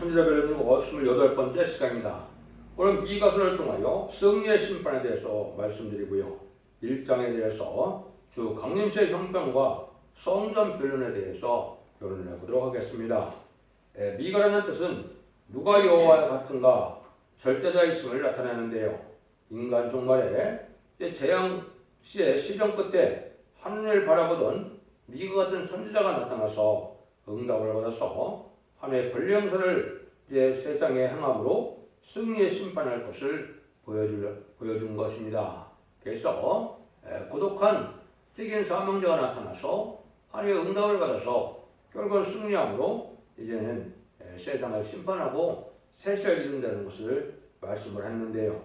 천지자별론이고 28번째 시간입니다. 오늘 미가서를 통하여 승리의 심판에 대해서 말씀드리고요. 1장에 대해서 주 강림시의 형편과 성전 변론에 대해서 변론을 해보도록 하겠습니다. 미가라는 뜻은 누가 여호와와 같은가 절대자이심을 나타내는데요. 인간 종말에 재앙 시의 시정 끝에 하늘을 바라보던 미가 같은 선지자가 나타나서 응답을 받아서 하나님의 권리행사를 세상에 행함으로 승리의 심판할 것을 보여준 것입니다. 그래서 고독한 세계인 사명자가 나타나서 하나님의 응답을 받아서 결국 승리함으로 이제는 세상을 심판하고 세세를 이룬다는 것을 말씀을 했는데요.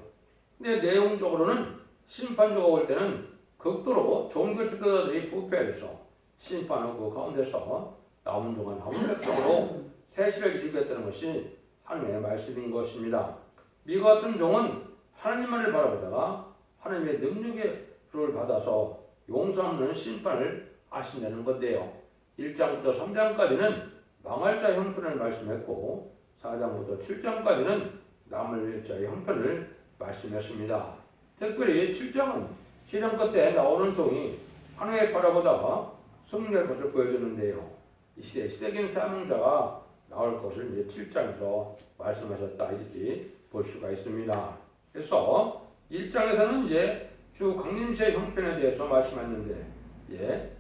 근데 내용적으로는 심판주가 올 때는 극도로 종교 지도자들이 부패해서 심판하고 그 가운데서 남은 동안 남은 백성으로 세시를 이루겠다는 것이 하나님의 말씀인 것입니다. 미가 같은 종은 하나님만을 바라보다가 하나님의 능력을 받아서 용서 없는 심판을 하신다는 건데요. 1장부터 3장까지는 망할 자의 형편을 말씀했고 4장부터 7장까지는 남을 자의 형편을 말씀했습니다. 특별히 7장은 시련 끝에 나오는 종이 하나님을 바라보다가 승리할 것을 보여주는데요. 이 시대의 시대적인 사명자가 나올 것을 이제 7장에서 말씀하셨다 이렇게 볼 수가 있습니다. 그래서 1장에서는 이제 주 강림시의 형편에 대해서 말씀했는데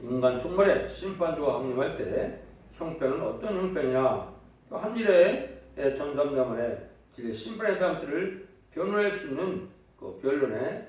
인간 종말에 심판주가 강림할 때 형편은 어떤 형편이냐 한 일의 전삼자문에 심판의 잠시를 변호할 수 있는 그 변론의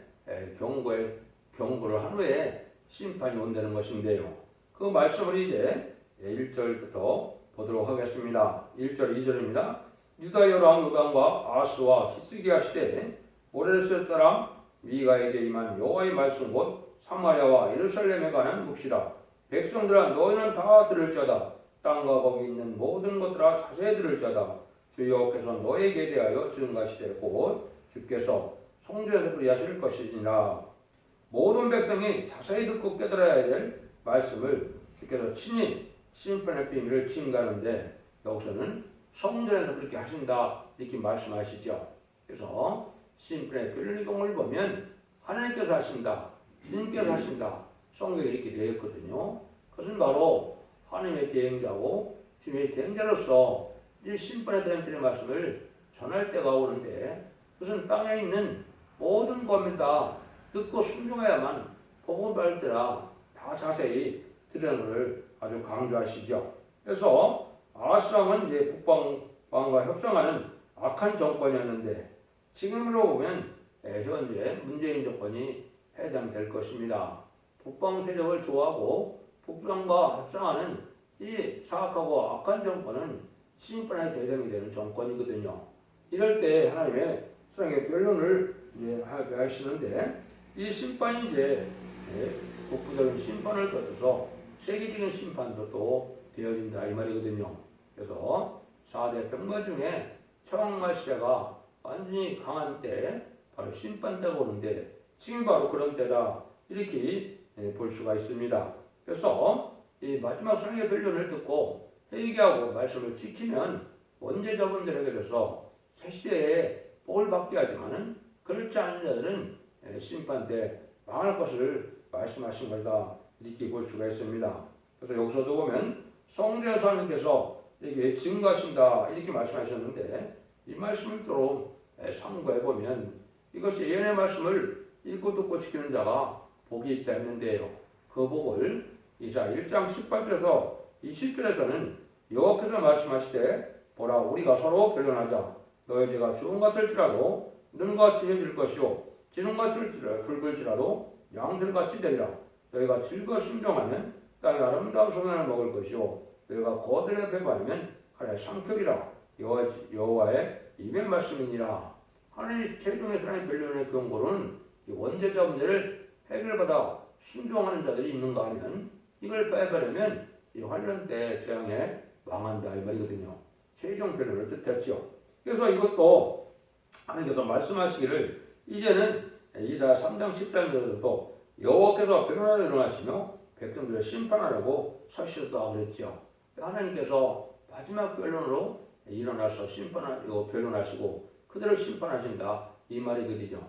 경고를 한 후에 심판이 온다는 것인데요. 그 말씀을 이제 1절부터 보도록 하겠습니다. 1절 2절입니다. 유다 여왕 요담과 아스와 히스기야 시대에 모레셋 사람 미가에게 임한 여호와의 말씀 곧 사마리아와 예루살렘에 관한 묵시라. 백성들아 너희는 다 들을 자다. 땅과 거기 있는 모든 것들아 자세히 들을 자다. 주 여호와께서 너희에게 대하여 증가시되 곧 주께서 성전에서 그리하실 것이니라. 모든 백성이 자세히 듣고 깨달아야 될 말씀을 주께서 친히 심판의 비밀을 증가하는데 여기서는 성전에서 그렇게 하신다 이렇게 말씀하시죠. 그래서 심판의 변론을 보면 하나님께서 하신다, 주님께서 하신다 성경에 이렇게 되어 있거든요. 그것은 바로 하나님의 대행자고 주님의 대행자로서 이 심판의 대행자의 말씀을 전할 때가 오는데 그것은 땅에 있는 모든 것을 다 듣고 순종해야만 복음을 받을 때라 다 자세히 들으는 것을 아주 강조하시죠. 그래서 아스왕은 이제 북방과 협상하는 악한 정권이었는데 지금으로 보면 현재 문재인 정권이 해당될 것입니다. 북방 세력을 좋아하고 북방과 협상하는 이 사악하고 악한 정권은 심판의 대상이 되는 정권이거든요. 이럴 때 하나님의 사랑의 변론을 하게 하시는데 이 심판이 이제 국부적인 심판을 거쳐서 세계적인 심판도 또 되어진다 이 말이거든요. 그래서 4대 병거 중에 초막말 시대가 완전히 강한 때 바로 심판 때가 오는데 지금 바로 그런 때다 이렇게 볼 수가 있습니다. 그래서 이 마지막 사랑의 변론을 듣고 회개하고 말씀을 지키면 원죄 자분들에게 돼서 새 시대에 복을 받게 하지만은 그렇지 않은 자들은 심판 때 망할 것을 말씀하신 거다 이렇게 볼 수가 있습니다. 그래서 여기서도 보면 성전에서 하나님께서 이렇게 증거하신다 이렇게 말씀하셨는데 이 말씀을 좀 참고해 보면 이것이 예언의 말씀을 읽고 듣고 지키는 자가 복이 있다 했는데요. 그 복을 이사 1장 18절에서 20절에서는 여호와께서 말씀하시되 보라 우리가 서로 변론하자. 너희 죄가 주홍 같을지라도 눈같이 해질 것이요 진홍같이 붉을지라도 양들같이 되리라. 너희가 즐거 순종하면 땅의 아름다운 소산을 먹을 것이요 너희가 거들에 배반하면 하나의 상격이라. 여호와의 입의 말씀이니라. 하나님 최종의 사랑의 변론의 경고로는 원죄자 문제를 해결받아 순종하는 자들이 있는가 하면 이걸 배반하면 이 환란 때 재앙에 망한다 이 말이거든요. 최종 변론을 뜻했죠. 그래서 이것도 하나님께서 말씀하시기를 이제는 이사야 3장 10장에서도 여호와께서 변론을 일어나시며 백성들을 심판하려고 서시었다고 그랬죠. 하나님께서 마지막 변론으로 일어나서 심판하고 변론하시고 그대로 심판하신다 이 말이거든요.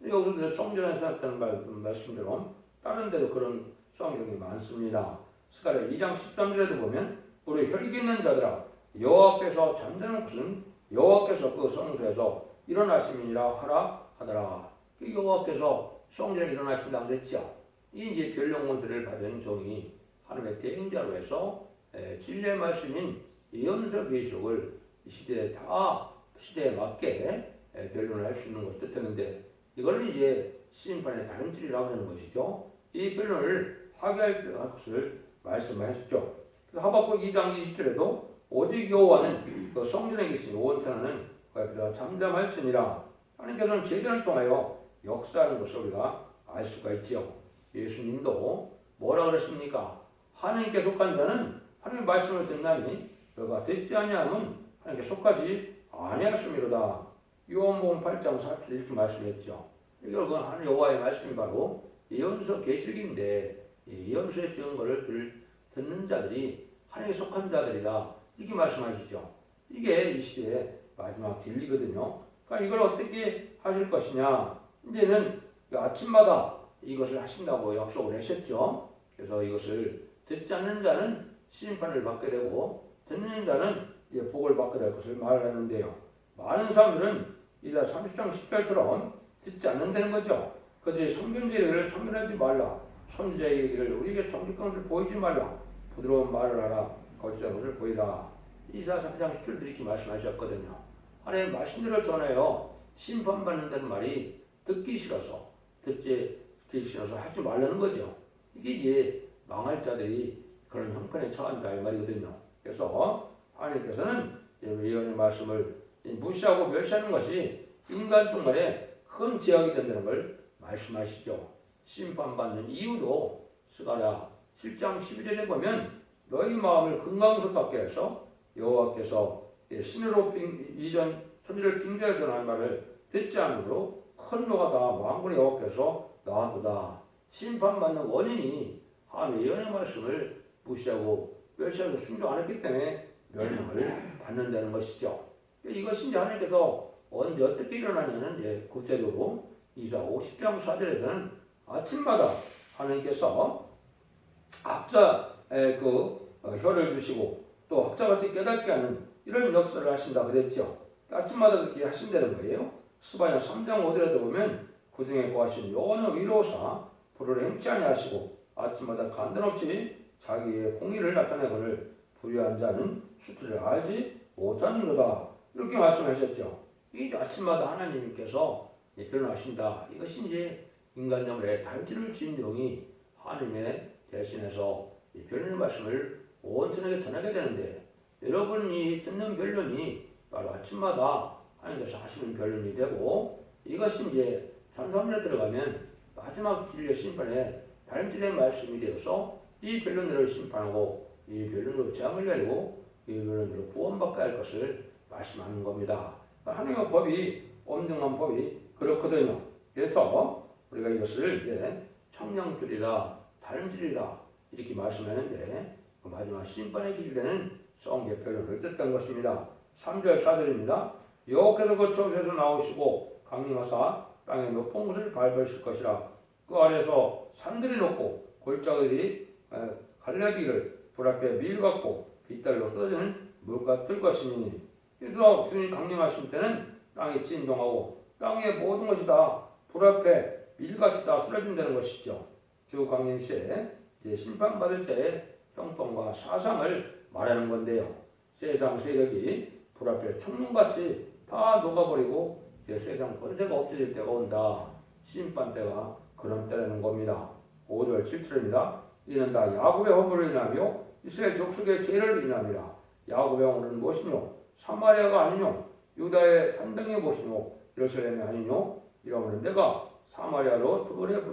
여기서 성전에서 했던 말씀대로 다른 데도 그런 성경이 많습니다. 스가랴 2장 13절에도 보면 우리 혈기 있는 자들아 여호와께서 잠자는 것은 여호와께서 그 성소에서 일어나심이니라 하라 하더라. 여호와께서 성전에 일어나신다 그랬죠. 이 이제 변론권세를 받은 종이 하나님의 대행자로 해서 진리의 말씀인 예언서 계시록을 이 시대에 맞게 변론을 할 수 있는 것을 뜻했는데 이걸 이제 심판의 다른 질이라고 하는 것이죠. 이 변론을 하게 할 것을 말씀하셨죠. 그래서 하박국 2장 20절에도 오직 여호와는 그 성전에 계신 온천하는 그가 잠잠할지니라. 하나님께서는 제단을 통하여 역사하는 것을 우리가 알 수가 있죠. 예수님도 뭐라 그랬습니까? 하나님께 속한 자는 하나님의 말씀을 듣나니 너가 듣지 아니하면 하나님께 속하지 아니하심이로다. 요한복음 8장 4절 이렇게 말씀했죠. 이건 하나님 여호와의 말씀이 바로 예언서 계시록인데 예언서의 증거를 듣는 자들이 하나님께 속한 자들이다 이렇게 말씀하시죠. 이게 이 시대의 마지막 진리거든요. 그러니까 이걸 어떻게 하실 것이냐 이제는 아침마다 이것을 하신다고 약속을 하셨죠. 그래서 이것을 듣지 않는 자는 심판을 받게 되고 듣는 자는 이제 복을 받게 될 것을 말하는데요. 많은 사람들은 이자 30장 10절처럼 듣지 않는다는 거죠. 그들이 선견지의 일을 선견하지 말라. 선지자의 일을 우리에게 정직한 것을 보이지 말라. 부드러운 말을 하라. 거짓된 것을 보이라. 이사 3장 10절도 이렇게 말씀하셨거든요. 하나님 말씀대로 전해요. 심판받는다는 말이 듣기 싫어서 듣기 싫어서 하지 말라는 거죠. 이게 이제 망할 자들이 그런 형편에 처한다 이 말이거든요. 그래서 하나님께서는 예언의 말씀을 무시하고 멸시하는 것이 인간 중간에 큰 제약이 된다는 걸 말씀하시죠. 심판받는 이유도 스가랴 7장 12절에 보면 너희 마음을 금강석같게 해서 여호와께서 신으로 이전 선지를 빙자해 전한 말을 듣지 않으므로 큰 노가 다 왕군의 여호와께서 나와도다. 심판받는 원인이 하나님의 예언의 말씀을 무시하고 멸시하고 순종 안 했기 때문에 멸망을 받는다는 것이죠. 이것이 이제 하나님께서 언제 어떻게 일어나냐는 구체적으로 이사 50장 4절에서는 아침마다 하나님께서 학자의 혀를 주시고 또 학자같이 깨닫게 하는 이런 역사를 하신다 그랬죠. 아침마다 그렇게 하신다는 거예요. 스바냐 3장 5절에도 보면 그 중에 구하신 여호와는 의로우사 불을 행치 아니하시고 아침마다 간단 없이 자기의 공의를 나타내거늘 불의한 자는 수치를 알지 못하는도다 이렇게 말씀하셨죠. 이 아침마다 하나님께서 변론하신다. 이것이 이제 인간념의 단지를 지은 종이 하나님의 대신해서 이 변론의 말씀을 온전하게 전하게 되는데 여러분이 듣는 변론이 바로 아침마다 하나님께서 하시는 변론이 되고 이것이 이제 찬송문에 들어가면 마지막 진리의 심판에 다른 진리의 말씀이 되어서 이 변론으로 심판하고 이 변론으로 재앙을 내리고 이 변론으로 구원받게 할 것을 말씀하는 겁니다. 하나님의 법이 엄중한 법이 그렇거든요. 그래서 우리가 이것을 이제 청량줄이다 다른 줄이다 이렇게 말씀하는데 마지막 심판의 길이 되는 성계 변론을 뜻한 것입니다. 3절 4절입니다. 여호와께서 그 저수에서 나오시고 강림하사 땅의 높은 곳을 밟으실 것이라. 그 아래서 산들이 높고 골짜기들이 갈라지기를 불 앞에 밀 같고 빗달로 쏟아지는 물 같을 것이니. 그래서 주님 강림하실 때는 땅이 진동하고 땅의 모든 것이 다 불 앞에 밀같이 다 쓰러진다는 것이죠. 주 강림 시에 심판받을 때의 형통과 사상을 말하는 건데요. 세상 세력이 불 앞에 청룡같이 다 녹아버리고 이제 세상 권세가 없어질 때가 온다. 심판 때가 그런 때라는 겁니다. 5절 7절입니다. 이는 다 야곱의 허물을 인하며 이스라엘 족속의 죄를 인함이라. 야곱의 허물은 무엇이뇨? 사마리아가 아니뇨? 유다의 산등이 무엇이뇨? 예루살렘이 아니뇨? 이러므로 내가 사마리아로 들의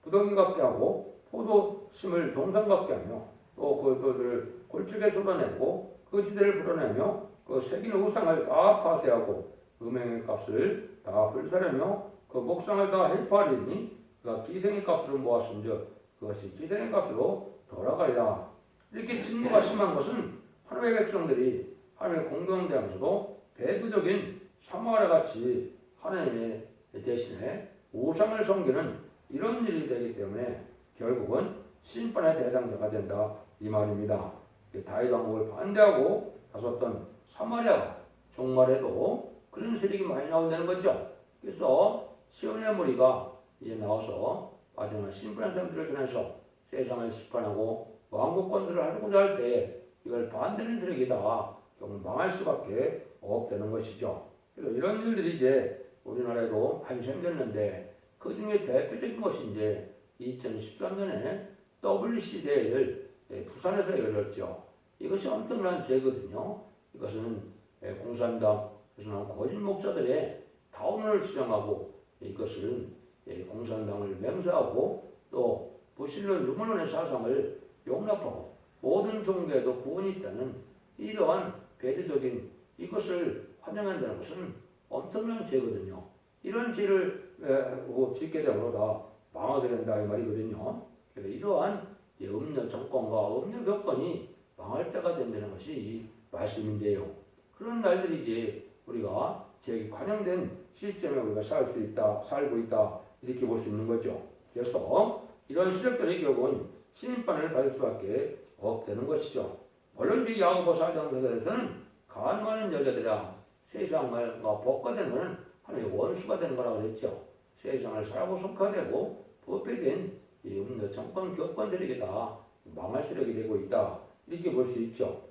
부덩이 같게 하고 포도심을 동산 같게 하며 또 그들을 골짜기에 쏟아내고 그 지대를 불어내며 그 새긴 우상을 다 파쇄하고 음행의 값을 다 불사르며 그 목상을 다 해파리니 그가 기생의 값으로 모았은즉 그것이 기생의 값으로 돌아가리라. 이렇게 진노가 심한 것은 하나님의 백성들이 하나님의 공동되면서도 배도적인 사마리아 같이 하나님의 대신에 우상을 섬기는 이런 일이 되기 때문에 결국은 심판의 대상자가 된다 이 말입니다. 다윗 왕국을 반대하고 나섰던 사마리아가 종말에도 그런 세력이 많이 나온다는 거죠. 그래서 시온의 무리가 이제 나와서 마지막 심판의 전투를 전해서 세상을 심판하고 왕국 건설을 하고자 할 때 이걸 반대하는 세력이다. 결국 망할 수밖에 없다는 것이죠. 그래서 이런 일들이 이제 우리나라에도 많이 생겼는데 그 중에 대표적인 것이 이제 2013년에 WC대회를 부산에서 열렸죠. 이것이 엄청난 죄거든요. 이것은 공산당에서 나온 거짓 목사들의 다운을 수정하고 이것은 공산당을 맹세하고 또 무신론 유물론의 사상을 용납하고 모든 종교에도 구원이 있다는 이러한 배대적인 이것을 환영한다는 것은 엄청난 죄거든요. 이런 죄를 짓게 되므로 다 망하게 된다 이 말이거든요. 그래서 이러한 음녀 정권과 음녀 교권이 망할 때가 된다는 것이 이 말씀인데요. 그런 날들이 이제 우리가 제 관영된 시점에 우리가 살고 있다 이렇게 볼 수 있는 거죠. 그래서 이런 시력들이 결국은 심판을 받을 수밖에 없다는 것이죠. 물론 이 야고보서 4장에서는 가늠하는 여자들아 세상과 복과되는 것은 하나님의 원수가 되는 거라고 그랬죠. 세상을 살고 속화되고 부패된 이 음녀 정권 교권 세력이 다 망할 세력이 되고 있다 이렇게 볼 수 있죠.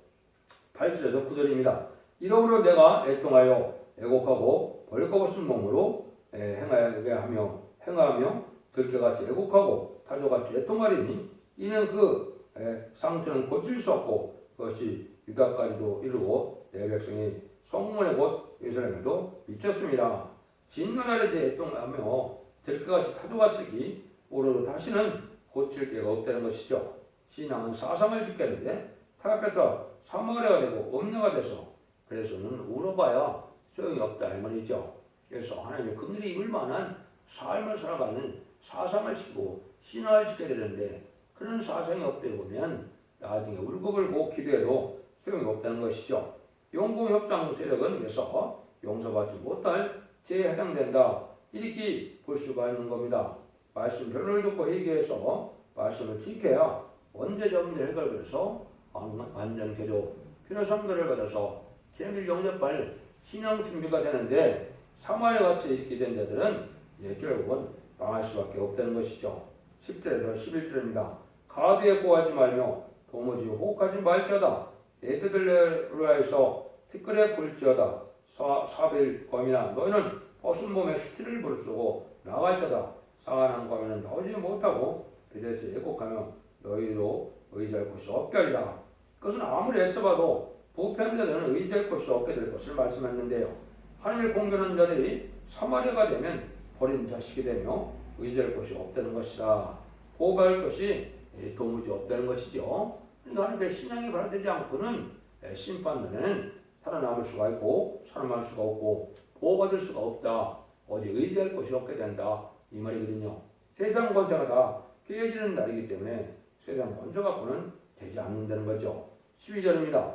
8절에서 9절입니다. 이러므로 내가 애통하여 애곡하고 벌거벗은 순몸으로 행하며 들깨같이 애곡하고 타조같이 애통하리니 이는 그 상처는 고칠 수 없고 그것이 유다까지도 이르고 내 백성이 성문의 곳 예루살렘에도 미쳤습니다. 진노날에 대해 애통하며 들깨같이 타조같이 오로도 다시는 고칠 게가 없다는 것이죠. 신앙은 사상을 짓게 하는데 타협해서 사마리아가 되고 음녀가 돼서 그래서는 울어봐야 소용이 없다 이 말이죠. 그래서 하나님의 긍휼히 입을 만한 삶을 살아가는 사상을 지고 신앙을 짓게 되는데 그런 사상이 없다 보면 나중에 울고불고 기도해도 소용이 없다는 것이죠. 용공협상 세력은 그래서 용서받지 못할 죄에 해당된다 이렇게 볼 수가 있는 겁니다. 말씀 변호를 듣고 회개해서 말씀을 지켜야 원죄적 문제 해결을 해서 완전 개조 필요 선거를 받아서 제밀 영접할 신앙 준비가 되는데 사마리아 같이 이렇게 된 자들은 결국은 망할 수밖에 없다는 것이죠. 10절에서 11절입니다. 가드에 고하지 말며 도무지 호흡하지 말지어다. 에드들레루아에서 티끌에 굴지어다. 사빌 검이나 너희는 벗은 몸에 수티를 부르고 나갈지어다. 상한한 검에는 나오지 못하고 베데스에 애곡하며 너희로 의지할 곳이 없게 하리라. 그것은 아무리 애써봐도 부패한 자들은 의지할 곳이 없게 될 것을 말씀했는데요. 하나님을 공경하는 자들이 사마리아가 되면 버린 자식이 되며 의지할 곳이 없다는 것이라. 보호할 것이 도무지 없다는 것이죠. 그러니까 하나님의 신앙이 발휘되지 않고는 심판단에는 살아남을 수가 있고 살아남을 수가 없고 보호받을 수가 없다. 어디 의지할 곳이 없게 된다. 이 말이거든요. 세상 권세가 다 깨어지는 날이기 때문에 세상 권세 갖고는 되지 않는다는 거죠. 12절입니다.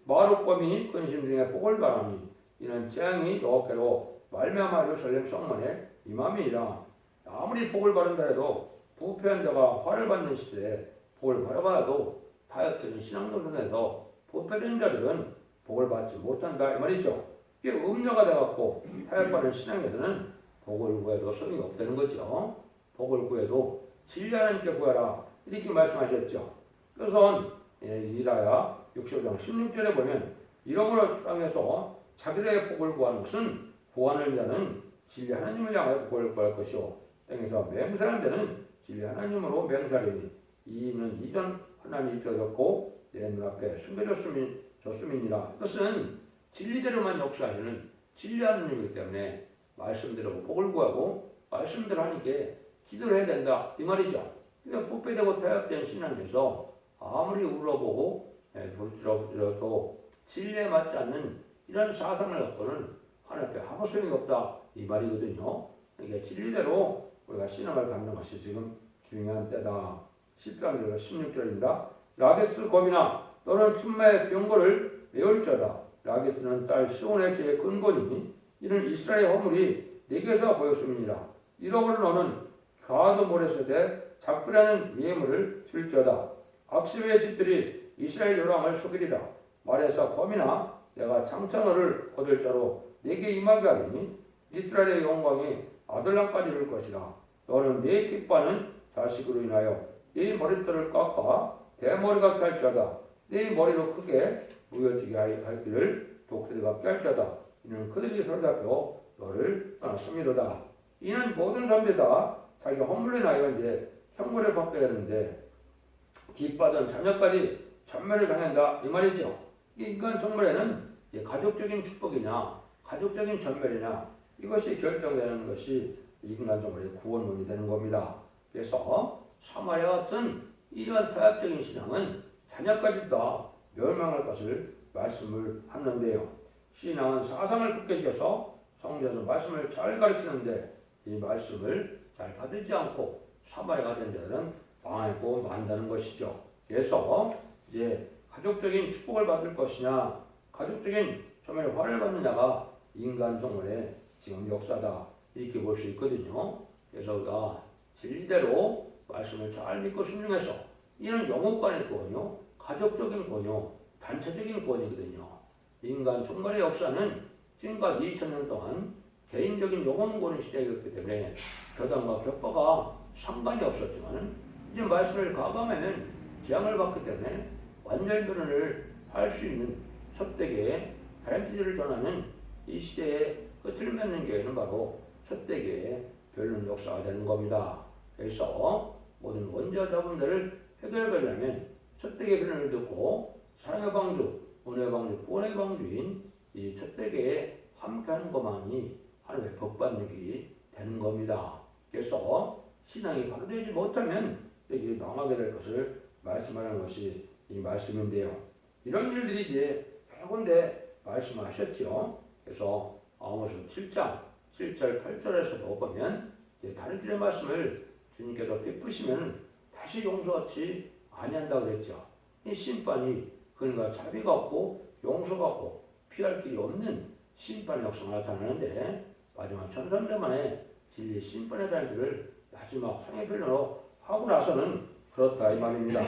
마룻검이 근심 중에 복을 바라니 이는 재앙이 여호와께로 말미암아 예루살렘 성문에 임함이니라. 아무리 복을 바른다 해도 부패한 자가 화를 받는 시대에 복을 바라봐도 타협적인 신앙노선에서 부패된 자들은 복을 받지 못한다 이 말이죠. 이게 음녀가 돼갖고 타협받는 신앙에서는 복을 구해도 소용이 없다는 거죠. 복을 구해도 진리 하나님께 구하라 이렇게 말씀하셨죠. 그래서 이사야 65장 16절에 보면 이러므로 땅에서 자기들의 복을 구하는 것은 구하는 자는 진리 하나님을 향하여 복을 구할 것이요 땅에서 맹세하는 자는 진리 하나님으로 맹세하리니 이는 이전 하나님이 잊어졌고 내 눈앞에 숨겨졌음이니라. 이것은 진리대로만 역사하시는 진리 하나님이기 때문에 말씀대로 복을 구하고 말씀대로 하니까 기도를 해야 된다 이 말이죠. 그러니까 부패되고 타협된 신앙에서 아무리 울어보고 부르짖어도 진리에 맞지 않는 이런 사상을 갖고는 하나님 앞에 아무 소용이 없다 이 말이거든요. 그러니까 진리대로 우리가 신앙을 갖는 것이 지금 중요한 때다. 13절과 16절입니다. 라게스 검이나 너는 충마의 병거를 메울지어다. 라기스는 딸 시온의 죄의 근본이니 이는 이스라엘의 허물이 내게서 보였음이니라. 이러므로 너는 가드 모레셋에 작별하는 예물을 줄지어다. 악시의 집들이 이스라엘 요랑을 속이리라. 말에서 범이나 내가 장차 너를 거둘 자로 내게 임하게 하리니 이스라엘의 영광이 아들랑까지 이룰 것이라. 너는 네 기뻐하는 자식으로 인하여 네 머리털을 깎아 대머리가 할지어다. 네 머리로 크게 무여지게 할 길을 독들이 갖게 할지어다. 이는 그들이 사로잡혀 너를 떠났음이로다. 이는 모든 사람들이 다 자기 허물로 인하여 이제 형벌을 받게 되는데 기뻐하던 자녀까지 전멸을 당한다 이 말이죠. 인간 정말에는 가족적인 축복이냐 가족적인 전멸이냐 이것이 결정되는 것이 인간 정말의 구원론이 되는 겁니다. 그래서 사마리아 같은 이러한 타협적인 신앙은 자녀까지 다 멸망할 것을 말씀을 하는데요. 신앙은 사상을 굳게 지켜서 성경에서 말씀을 잘 가르치는데 이 말씀을 잘 받지 않고 사마리아가 된 자들은 망하고 만다는 것이죠. 그래서 이제 가족적인 축복을 받을 것이냐 가족적인 정말 화를 받느냐가 인간 정말의 지금 역사다 이렇게 볼 수 있거든요. 그래서 우리가 진리대로 말씀을 잘 믿고 순종해서 이는 영혼간의 구원이요 가족적인 구원이요 단체적인 구원이거든요. 인간 종말의 역사는 지금까지 2000년 동안 개인적인 영혼 구원의 시대였기 때문에 교단과 격파가 상관이 없었지만 이제 말씀을 가감하면 재앙을 받기 때문에 완전 변론을 할 수 있는 첫대계의 다림질을 전하는 이 시대의 끝을 맺는 교회는 바로 첫대계의 변론 역사가 되는 겁니다. 그래서 모든 원죄와 자본들을 해결하려면 첫대계 변론을 듣고 사랑의 방주, 은혜의 방주, 구원의 방주인 이 첫대계에 함께하는 것만이 하나님의 복받는 길이 되는 겁니다. 그래서 신앙이 바로 되지 못하면 여기 망하게 될 것을 말씀하는 것이 이 말씀인데요. 이런 일들이 이제 여러 군데 말씀하셨죠. 그래서 아모스 7장 7절 8절에서도 보면 다른 길의 말씀을 주님께서 베푸시면 다시 용서하지 아니한다고 그랬죠. 이 심판이 그러니까 자비가 없고 용서가 없고 피할 길이 없는 심판의 역사가 나타나는데 마지막 1300년 만에 진리의 심판의 달기를 마지막 상해 변론으로 하고 나서는 그렇다 이 말입니다.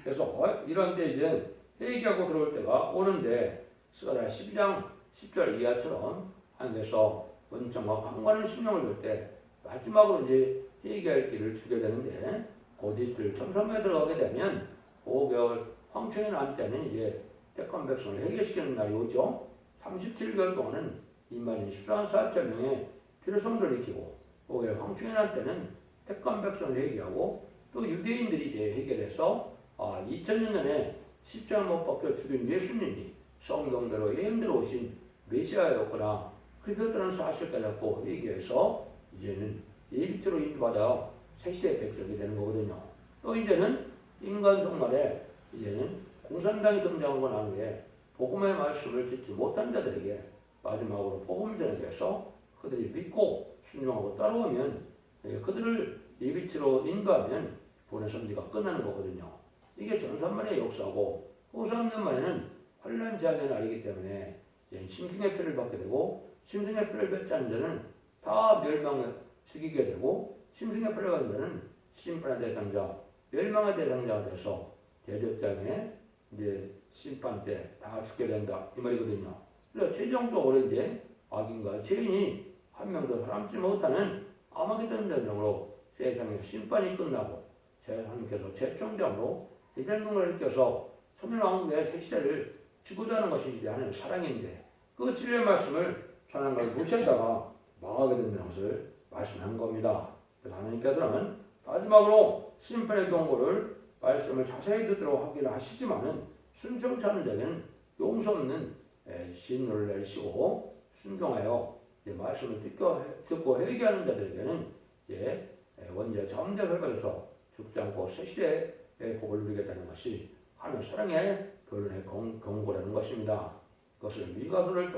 그래서 이런 데 이제 회개하고 들어올 때가 오는데 스가랴 12장 10절 이하처럼 하나님께서 은총과 강관한 심령을 줄 때 마지막으로 이제 회개할 길을 주게 되는데 곧 이슬 천삼에 들어가게 되면 5개월 황청이 난 때는 이제 택한 백성을 회개시키는 날이 오죠. 37개월 동안은 2만 24,000명의 피로성들을 익히고 5개월 황청이 난 때는 택한 백성을 회개하고 또 유대인들이 이제 해결해서 2000년 전에 십자가 못 박혀 죽인 예수님이 성경대로 예언대로 오신 메시아였거나 그리스도라는 사실까지 갖고 얘기해서 이제는 예비죄로 인도받아 새시대 백성이 되는 거거든요. 또 이제는 인간 종말에 이제는 공산당이 등장하고 난 후에 복음의 말씀을 듣지 못한 자들에게 마지막으로 복음을 전해서 그들이 믿고 순종하고 따라오면 그들을 예비죄로 인도하면 본의 선지가 끝나는 거거든요. 이게 전산만의 역사고 후삼년 만에는 환란 재앙의 날이기 때문에 심승의 표를 받게 되고 심승의 표를 받지 않는 자는 다 멸망에 죽이게 되고 심승의 표를 받는 자는 심판의 대상자, 멸망의 대상자가 돼서 대접장에 이제 심판 때 다 죽게 된다 이 말이거든요. 그래서 최종적으로 이제 악인과 죄인이 한 명도 살아남지 못하는 아마게돈 전쟁으로 세상의 심판이 끝나고 하나님께서 최종적으로 이된 눈을 느껴서 천년왕국의 새 시대를 지고자 하는 것이 이제 하나님의 사랑인데 그 진리의 말씀을 전하는 걸 무시하다가 망하게 된다는 것을 말씀한 겁니다. 그래서 하나님께서는 마지막으로 심판의 경고를 말씀을 자세히 듣도록 하기를 하시지만은 순종치 않는 자에게는 용서 없는 진노를 내리시고 순종하여 말씀을 듣고 회개하는 자들에게는 원죄 잠재를 받아서 죽지 않고 새 시대의 복을 누리게 되는 것이 하나님의 사랑의 변론의 경고라는 것입니다. 그것을 미가서를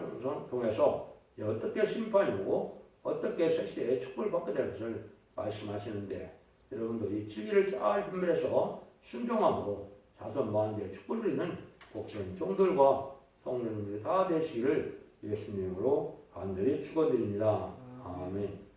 통해서 어떻게 심판이 오고 어떻게 새 시대의 축복을 받게 될 것을 말씀하시는데 여러분도 이 진리를 잘 분별해서 순종함으로 자선 마음의 축복을 누리는 복된 종들과 성도님들이 다 되시기를 예수님으로 간절히 축원드립니다. 아멘.